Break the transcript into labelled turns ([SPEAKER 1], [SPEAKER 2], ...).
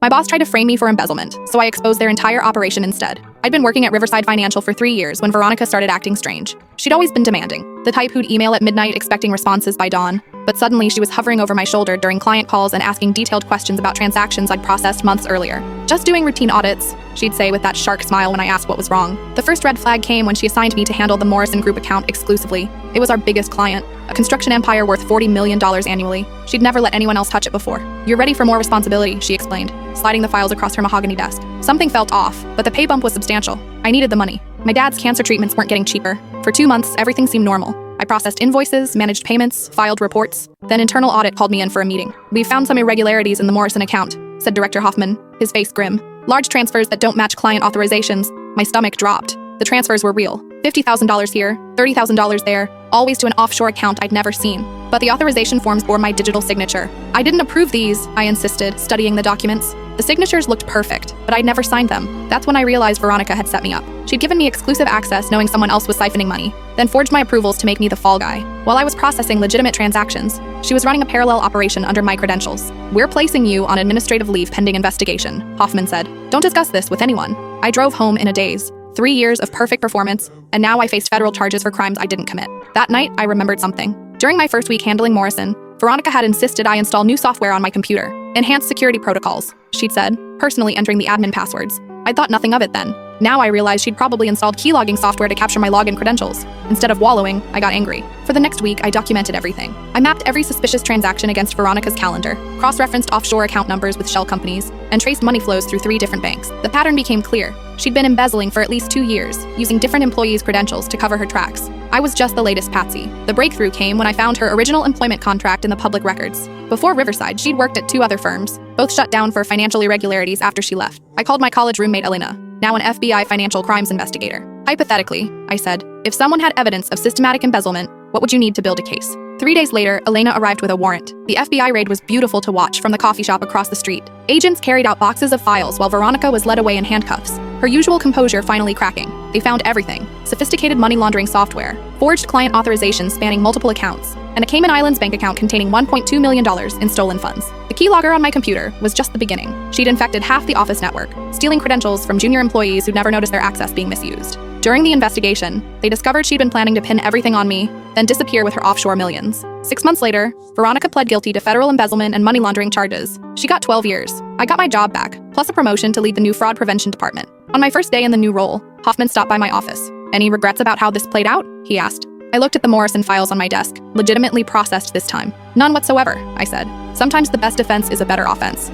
[SPEAKER 1] My boss tried to frame me for embezzlement, so I exposed their entire operation instead. I'd been working at Riverside Financial for 3 years when Veronica started acting strange. She'd always been demanding, the type who'd email at midnight expecting responses by dawn. But suddenly she was hovering over my shoulder during client calls and asking detailed questions about transactions I'd processed months earlier. "Just doing routine audits," she'd say with that shark smile when I asked what was wrong. The first red flag came when she assigned me to handle the Morrison Group account exclusively. It was our biggest client, a construction empire worth $40 million annually. She'd never let anyone else touch it before. "You're ready for more responsibility," she explained, sliding the files across her mahogany desk. Something felt off, but the pay bump was substantial. I needed the money. My dad's cancer treatments weren't getting cheaper. For 2 months, everything seemed normal. I processed invoices, managed payments, filed reports. Then internal audit called me in for a meeting. "We found some irregularities in the Morrison account," said Director Hoffman, his face grim. "Large transfers that don't match client authorizations." My stomach dropped. The transfers were real. $50,000 here, $30,000 there, always to an offshore account I'd never seen. But the authorization forms bore my digital signature. "I didn't approve these," I insisted, studying the documents. The signatures looked perfect, but I'd never signed them. That's when I realized Veronica had set me up. She'd given me exclusive access knowing someone else was siphoning money, then forged my approvals to make me the fall guy. While I was processing legitimate transactions, she was running a parallel operation under my credentials. "We're placing you on administrative leave pending investigation," Hoffman said. "Don't discuss this with anyone." I drove home in a daze. 3 years of perfect performance, and now I faced federal charges for crimes I didn't commit. That night, I remembered something. During my first week handling Morrison, Veronica had insisted I install new software on my computer. "Enhanced security protocols," she'd said, personally entering the admin passwords. I'd thought nothing of it then. Now I realized she'd probably installed keylogging software to capture my login credentials. Instead of wallowing, I got angry. For the next week, I documented everything. I mapped every suspicious transaction against Veronica's calendar, cross-referenced offshore account numbers with shell companies, and traced money flows through 3 different banks. The pattern became clear. She'd been embezzling for at least 2 years, using different employees' credentials to cover her tracks. I was just the latest patsy. The breakthrough came when I found her original employment contract in the public records. Before Riverside, she'd worked at 2 other firms, both shut down for financial irregularities after she left. I called my college roommate Elena, now an FBI financial crimes investigator. "Hypothetically," I said, "if someone had evidence of systematic embezzlement, what would you need to build a case?" 3 days later, Elena arrived with a warrant. The FBI raid was beautiful to watch from the coffee shop across the street. Agents carried out boxes of files while Veronica was led away in handcuffs, her usual composure finally cracking. They found everything: sophisticated money laundering software, forged client authorizations spanning multiple accounts, and a Cayman Islands bank account containing $1.2 million in stolen funds. The keylogger on my computer was just the beginning. She'd infected half the office network, stealing credentials from junior employees who'd never noticed their access being misused. During the investigation, they discovered she'd been planning to pin everything on me, then disappear with her offshore millions. 6 months later, Veronica pled guilty to federal embezzlement and money laundering charges. She got 12 years. I got my job back, plus a promotion to lead the new fraud prevention department. On my first day in the new role, Hoffman stopped by my office. "Any regrets about how this played out?" he asked. I looked at the Morrison files on my desk, legitimately processed this time. "None whatsoever," I said. "Sometimes the best defense is a better offense."